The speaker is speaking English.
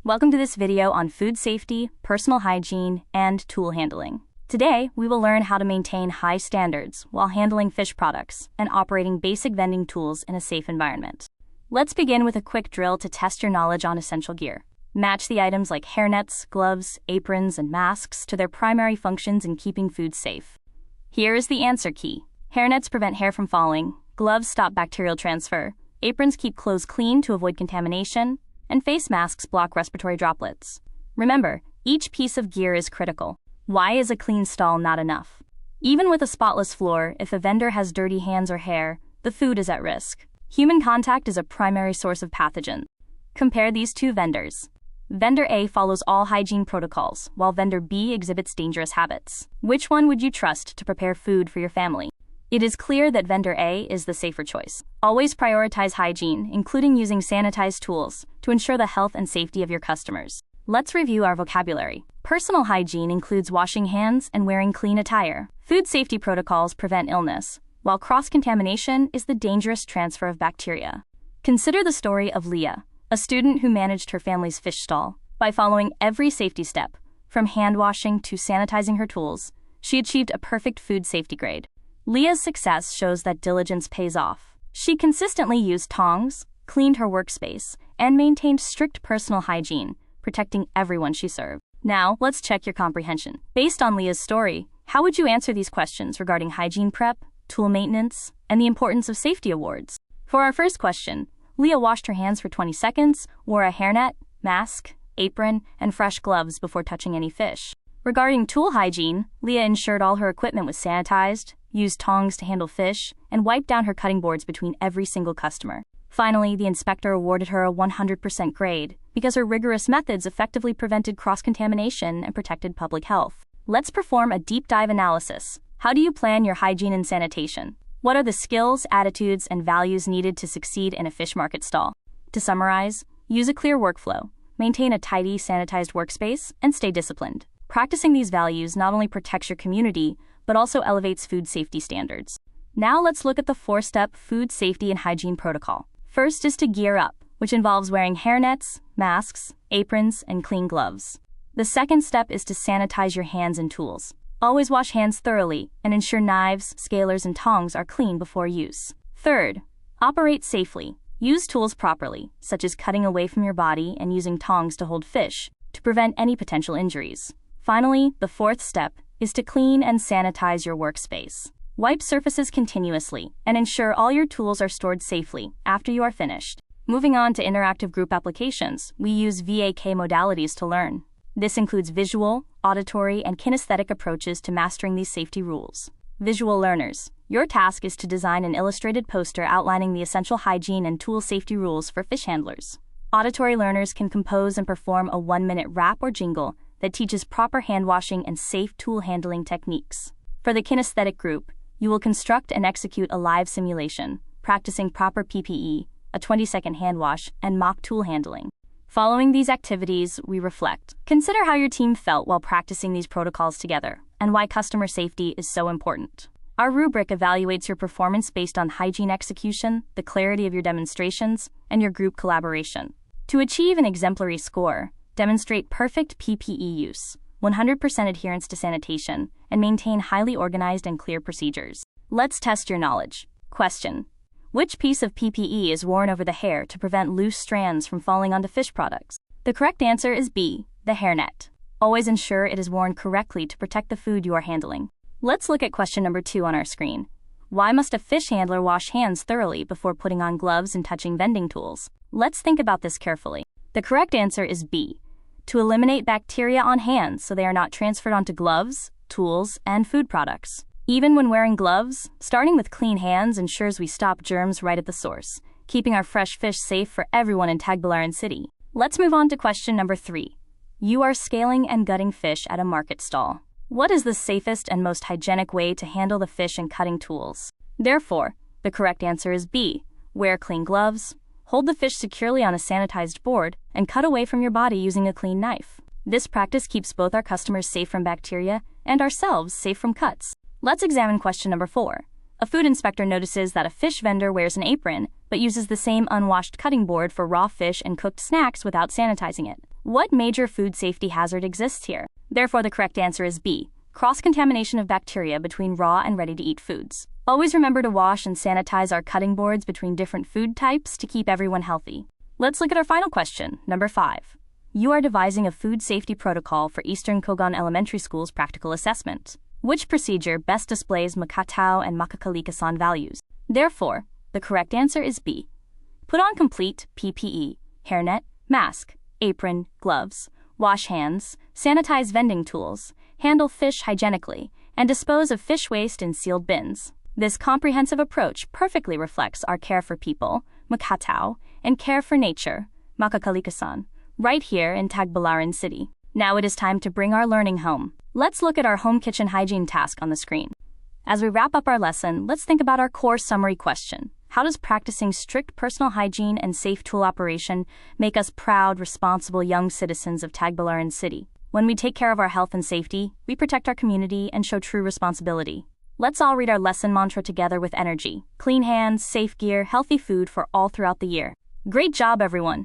Welcome to this video on food safety, personal hygiene, and tool handling. Today, we will learn how to maintain high standards while handling fish products and operating basic vending tools in a safe environment. Let's begin with a quick drill to test your knowledge on essential gear. Match the items like hairnets, gloves, aprons, and masks to their primary functions in keeping food safe. Here is the answer key. Hairnets prevent hair from falling, gloves stop bacterial transfer, aprons keep clothes clean to avoid contamination, and face masks block respiratory droplets. Remember, each piece of gear is critical. Why is a clean stall not enough? Even with a spotless floor, if a vendor has dirty hands or hair, the food is at risk. Human contact is a primary source of pathogens. Compare these two vendors. Vendor A follows all hygiene protocols, while vendor B exhibits dangerous habits. Which one would you trust to prepare food for your family? It is clear that vendor A is the safer choice. Always prioritize hygiene, including using sanitized tools, to ensure the health and safety of your customers. Let's review our vocabulary. Personal hygiene includes washing hands and wearing clean attire. Food safety protocols prevent illness, while cross-contamination is the dangerous transfer of bacteria. Consider the story of Leah, a student who managed her family's fish stall. By following every safety step, from hand washing to sanitizing her tools, she achieved a perfect food safety grade. Leah's success shows that diligence pays off. She consistently used tongs, cleaned her workspace, and maintained strict personal hygiene, protecting everyone she served. Now, let's check your comprehension. Based on Leah's story, how would you answer these questions regarding hygiene prep, tool maintenance, and the importance of safety awards? For our first question, Leah washed her hands for 20 seconds, wore a hairnet, mask, apron, and fresh gloves before touching any fish. Regarding tool hygiene, Leah ensured all her equipment was sanitized, used tongs to handle fish, and wiped down her cutting boards between every single customer. Finally, the inspector awarded her a 100% grade because her rigorous methods effectively prevented cross-contamination and protected public health. Let's perform a deep dive analysis. How do you plan your hygiene and sanitation? What are the skills, attitudes, and values needed to succeed in a fish market stall? To summarize, use a clear workflow, maintain a tidy, sanitized workspace, and stay disciplined. Practicing these values not only protects your community, but also elevates food safety standards. Now let's look at the 4-step food safety and hygiene protocol. First is to gear up, which involves wearing hairnets, masks, aprons, and clean gloves. The second step is to sanitize your hands and tools. Always wash hands thoroughly and ensure knives, scalers, and tongs are clean before use. Third, operate safely. Use tools properly, such as cutting away from your body and using tongs to hold fish, to prevent any potential injuries. Finally, the 4th step is to clean and sanitize your workspace. Wipe surfaces continuously and ensure all your tools are stored safely after you are finished. Moving on to interactive group applications, we use VAK modalities to learn. This includes visual, auditory, and kinesthetic approaches to mastering these safety rules. Visual learners, your task is to design an illustrated poster outlining the essential hygiene and tool safety rules for fish handlers. Auditory learners can compose and perform a 1-minute rap or jingle that teaches proper hand washing and safe tool handling techniques. For the kinesthetic group, you will construct and execute a live simulation, practicing proper PPE, a 20-second hand wash, and mock tool handling. Following these activities, we reflect. Consider how your team felt while practicing these protocols together, and why customer safety is so important. Our rubric evaluates your performance based on hygiene execution, the clarity of your demonstrations, and your group collaboration. To achieve an exemplary score, demonstrate perfect PPE use, 100% adherence to sanitation, and maintain highly organized and clear procedures. Let's test your knowledge. Question: which piece of PPE is worn over the hair to prevent loose strands from falling onto fish products? The correct answer is B, the hairnet. Always ensure it is worn correctly to protect the food you are handling. Let's look at question number 2 on our screen. Why must a fish handler wash hands thoroughly before putting on gloves and touching vending tools? Let's think about this carefully. The correct answer is B, to eliminate bacteria on hands so they are not transferred onto gloves, tools, and food products. Even when wearing gloves, starting with clean hands ensures we stop germs right at the source, keeping our fresh fish safe for everyone in Tagbilaran City. Let's move on to question number 3. You are scaling and gutting fish at a market stall. What is the safest and most hygienic way to handle the fish and cutting tools? Therefore, the correct answer is B, wear clean gloves, hold the fish securely on a sanitized board, and cut away from your body using a clean knife. This practice keeps both our customers safe from bacteria and ourselves safe from cuts. Let's examine question number 4. A food inspector notices that a fish vendor wears an apron, but uses the same unwashed cutting board for raw fish and cooked snacks without sanitizing it. What major food safety hazard exists here? Therefore, the correct answer is B. Cross-contamination of bacteria between raw and ready-to-eat foods. Always remember to wash and sanitize our cutting boards between different food types to keep everyone healthy. Let's look at our final question, number 5. You are devising a food safety protocol for Eastern Kogon Elementary School's practical assessment. Which procedure best displays Makatao and Makakalikasan values? Therefore, the correct answer is B. Put on complete PPE, hairnet, mask, apron, gloves, wash hands, sanitize vending tools, handle fish hygienically, and dispose of fish waste in sealed bins. This comprehensive approach perfectly reflects our care for people, Makatao, and care for nature, Makakalikasan, right here in Tagbilaran City. Now it is time to bring our learning home. Let's look at our home kitchen hygiene task on the screen. As we wrap up our lesson, let's think about our core summary question. How does practicing strict personal hygiene and safe tool operation make us proud, responsible young citizens of Tagbilaran City? When we take care of our health and safety, we protect our community and show true responsibility. Let's all read our lesson mantra together with energy. Clean hands, safe gear, healthy food for all throughout the year. Great job, everyone!